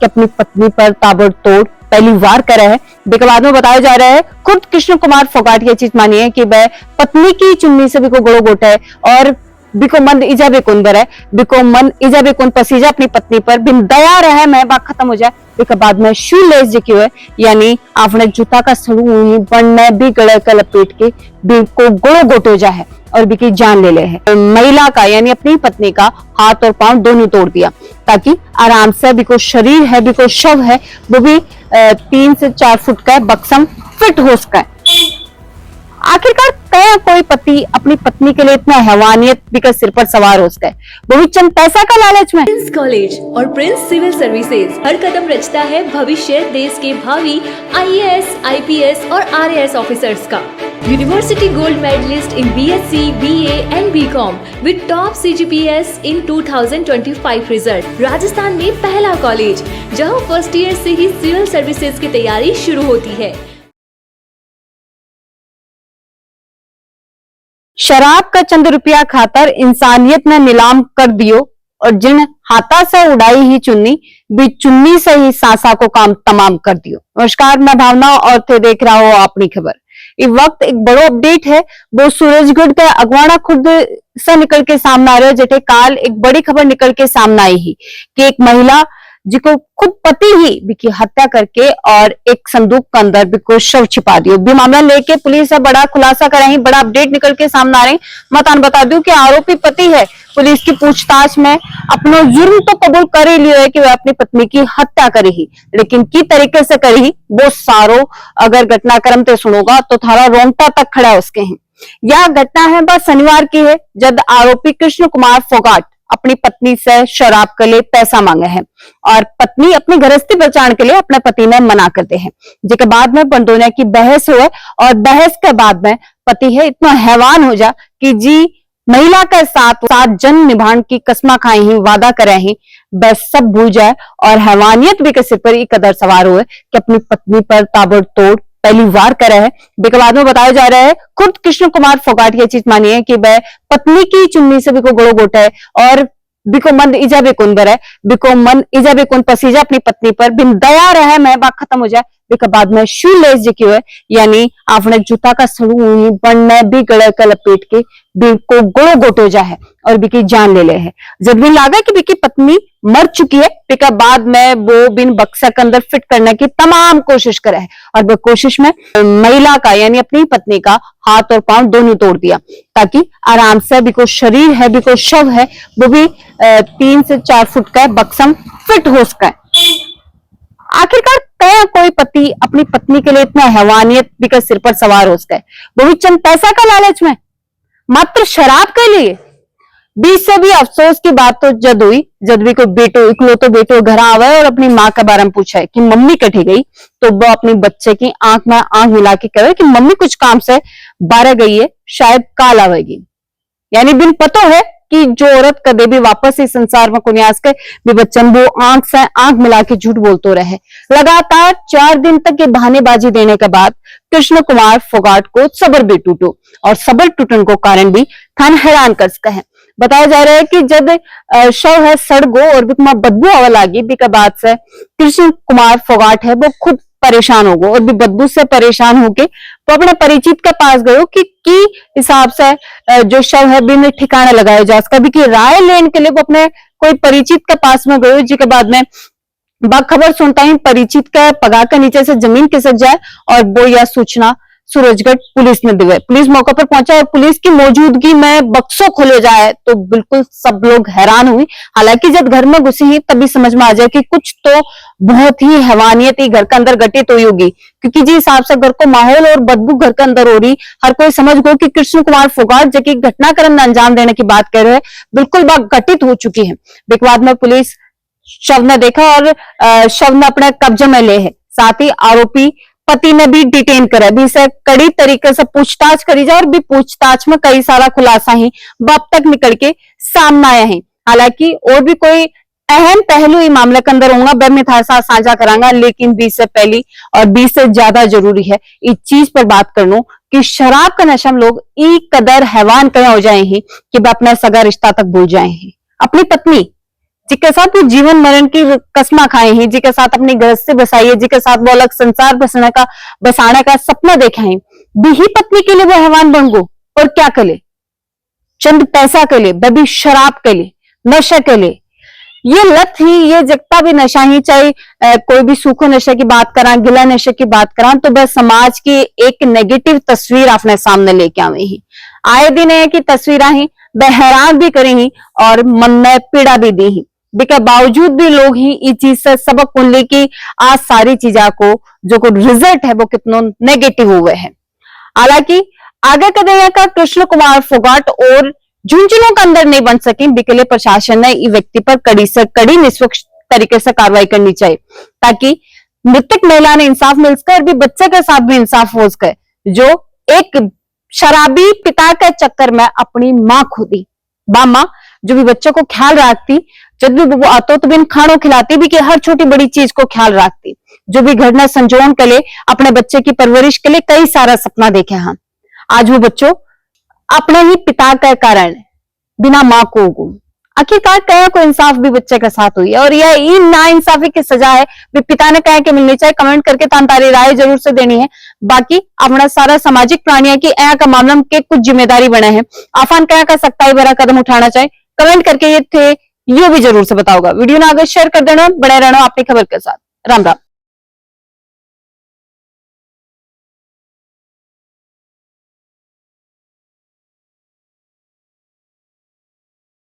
कि अपनी पत्नी पर ताबड़तोड़ पहली वार करा है। बाद में बताया जा रहा है खुद कृष्ण कुमार फोगाट ये चीज मानी है कि वह पत्नी की चुन्नी से बिको गड़ो गोटा है और बिको मन इजा बेकुन बर है, बिको मन इजा बेकुन पसीजा अपनी पत्नी पर बिन दया रहे मैं बात खत्म हो जाए। बिका बाद में शू लेस जो है यानी आपने जूता का सड़ू बनने भी गले का लपेट के बिको गड़ो गोटो जा है और बिकी जान ले है। महिला का यानी अपनी पत्नी का हाथ और पांव दोनों तोड़ दिया ताकि आराम से बिको शरीर है बिको शव है वो भी 3 से 4 फुट का बक्सम फिट हो सका। आखिरकार कया कोई पति अपनी पत्नी के लिए इतना हैवानियत बिका सिर पर सवार हो सका है, वो भी चंद पैसा का लालच में। प्रिंस कॉलेज और प्रिंस सिविल सर्विसेज हर कदम रचता है भविष्य देश के भावी IAS, IPS और RAS ऑफिसर्स का। University gold medalist in BSc, BA and BCom with top CGPS in 2025 result. Rajasthan में पहला कॉलेज जहां फर्स्ट ईयर से ही सिविल सर्विसेज की तैयारी शुरू होती है। शराब का चंद रुपया खातर इंसानियत ने नीलाम कर दियो और जिन हाथा से उड़ाई ही चुन्नी भी चुन्नी से ही सांसा को काम तमाम कर दियो। नमस्कार, मैं भावना और थे देख रहा हो अपनी खबर। इस वक्त एक बड़ो अपडेट है वो सूरजगढ़ का अगवाड़ा खुर्द से निकल के सामने आ रहे हो जेठे काल एक बड़ी खबर निकल के सामने आई ही कि एक महिला जिको खुद पति ही बिकी हत्या करके और एक संदूक के अंदर बिको शव छिपा दियो। भी मामला लेके पुलिस बड़ा खुलासा कर रही, बड़ा अपडेट निकल के सामने आ रही। मैं तान बता दूं कि आरोपी पति है पुलिस की पूछताछ में अपना जुर्म तो कबूल कर ही लियो है कि वह अपनी पत्नी की हत्या करी ही, लेकिन की तरीके से करी ही वो सारो अगर घटनाक्रम ते सुनोगा तो थारा रोंगटा तक खड़ा उसके हैं। यह घटना है बस शनिवार की है जब आरोपी कृष्ण कुमार फोगाट अपनी पत्नी से शराब के लिए पैसा मांगे हैं और पत्नी अपनी गृहस्थी बचाने के लिए अपने पति ने मना करते हैं, जिसके बाद में बंदोनिया की बहस हुए और बहस के बाद में पति है इतना हैवान हो जा कि जी महिला के साथ 7 जन्म निभाने की कसमा खाई ही वादा करे ही बस सब भूल जाए और हैवानियत भी के सिर पर एक कदर सवार हुए कि अपनी पत्नी पर ताबड़तोड़ पहली वार करे है। बाद में बताया जा रहा है खुद कृष्ण कुमार फोगाट ये चीज मानी है कि वह पत्नी की चुन्नी से बिको गड़ो गोटा है और बिको मन इजा बेकुन बर है, बिको मन इजा बेकुन पसीजा अपनी पत्नी पर बिन दया रहे मैं बात खत्म हो जाए। बिका बाद में शू लेस जो है यानी आपने जूता का सड़ू बनने भी गले का लपेट के बिको गड़ो गोटो जा है और बिकी जान ले है। जब भी लगा कि बिकी पत्नी मर चुकी है बिका बाद में वो बिन बक्सा के अंदर फिट करने की तमाम कोशिश करे है और वो कोशिश में महिला का यानी अपनी पत्नी का हाथ और पांव दोनों तोड़ दिया ताकि आराम से बिको शरीर है बिको शव है वो भी 3 से 4 फुट का बक्सम फिट हो सका। आखिरकार कया कोई पति अपनी पत्नी के लिए इतना हैवानियत बिका सिर पर सवार हो सका है, वो भी चंद पैसा का लालच में, मात्र शराब के लिए। 20 से भी अफसोस की बात तो जद हुई जब भी कोई बेटो इकलौतो बेटो घर आवे और अपनी माँ के बारे में पूछा है कि मम्मी कटी गई तो वो अपनी बच्चे की आंख में आंख मिला के कहे कि मम्मी कुछ काम से बाहर गई है शायद काल आवेगी। यानी बिन पतो है कि जो औरत कदे भी वापस इस संसार में कुनियास के भी बच्चन वो आंख से आंख मिला के झूठ बोलते रहे। लगातार 4 दिन तक के बहानेबाजी देने के बाद कृष्ण कुमार फोगाट को सबर भी टूटो और सबर टूटने को कारण भी थान हैरान कर सका है। बताया जा रहा है कि जब शव है सड़गो और बिकमा बदबू आवा लागी बिका बाद से कृष्ण कुमार फोगाट है वो खुद परेशान हो गए और भी बदबू से परेशान होके वो अपने परिचित के पास गए कि हिसाब से जो शव है बिन ठिकाने लगाया जा उसका भी की राय लेने के लिए वो अपने कोई परिचित के पास में गए, जिसके बाद में खबर सुनता ही परिचित का पगार के नीचे से जमीन खिसक जाए और वो यह सूचना सूरजगढ़ पुलिस ने दी। पुलिस मौके पर पहुंचा और पुलिस की मौजूदगी में बक्सों खोले जाए तो बिल्कुल सब लोग हैरान हुई। हालांकि जब घर में घुसी ही तभी समझ में आ जाए कि कुछ तो बहुत ही हैवानियत ही घर के अंदर घटित हुई होगी, क्योंकि जिस हिसाब से घर को माहौल और बदबू घर के अंदर हो रही हर कोई समझ गो कि कृष्ण कुमार फोगाट जो कि घटनाक्रम में अंजाम देने की बात कर रहे हैं बिल्कुल बात घटित हो चुकी है। बाद में पुलिस शव ने देखा और शव ने अपने कब्जे में ले है, साथ ही आरोपी पति ने भी डिटेन करा भी से कड़ी तरीके से पूछताछ करी जाए और भी पूछताछ में कई सारा खुलासा ही अब तक निकल के सामने आया है। हालांकि और भी कोई अहम पहलू इस मामले के अंदर होगा वह मैं थारे साथ साझा करांगा, लेकिन 20 से पहली और 20 से ज्यादा जरूरी है इस चीज पर बात करना कि शराब का नशा में लोग एक कदर हैवान कया हो जाए हैं कि वह अपना सगा रिश्ता तक भूल जाए हैं। अपनी पत्नी जिसके साथ वो जीवन मरण की कसमा खाए हैं, जिसके साथ अपनी गृहस्थी बसाई है, जिसके साथ वो अलग संसार बसाने का सपना देखा है, बीही पत्नी के लिए वो हैवान बन गो। और क्या करे? चंद पैसा के लिए, बेबी शराब के लिए, नशे के लिए। ये लत ही, ये जगता भी नशा ही, चाहे कोई भी सूखो नशे की बात करा, गिला नशे की बात करा, तो बस समाज की एक नेगेटिव तस्वीर अपने सामने लेके आवे ही। आए दिन है कि तस्वीर ही बहरान भी करी ही और मन में पीड़ा भी दी ही। बिके बावजूद भी लोग ही इस चीज से सबक उनले की आज सारी चीजा को जो को रिजल्ट है वो कितना नेगेटिव हुए है। हालांकि आगे कदे का कृष्ण कुमार फोगाट और झुंझुनों के अंदर नहीं बन सके, बिकले प्रशासन ने इस व्यक्ति पर कड़ी से कड़ी निष्पक्ष तरीके से कार्रवाई करनी चाहिए, ताकि मृतक महिला ने इंसाफ मिल सके और भी बच्चे के साथ भी इंसाफ हो सके, जो एक शराबी पिता के चक्कर में अपनी मां खो दी। मां जो भी बच्चों को ख्याल रखती, जब भी वो आतो तो बिन खानों खिलाती भी, कि हर छोटी बड़ी चीज को ख्याल रखती, जो भी घटना संजोन के लिए अपने बच्चे की परवरिश के लिए कई सारा सपना देखे हैं। आज वो बच्चों अपने ही पिता के कारण बिना मां को गुम। आखिरकार कया को इंसाफ भी बच्चे के साथ हुई है, और यह ना इंसाफी की सजा है भी पिता ने कहा कि मिलनी चाहिए। कमेंट करके तारी राय जरूर से देनी है। बाकी अपना सारा सामाजिक प्राणी की ऐ का मामला में के कुछ जिम्मेदारी बने हैं, आफान क्या कर सकता है बड़ा कदम उठाना चाहिए। कमेंट करके ये भी जरूर से बताओगा। वीडियो ना आगे शेयर कर देना, बने रहना अपनी खबर के साथ। राम राम।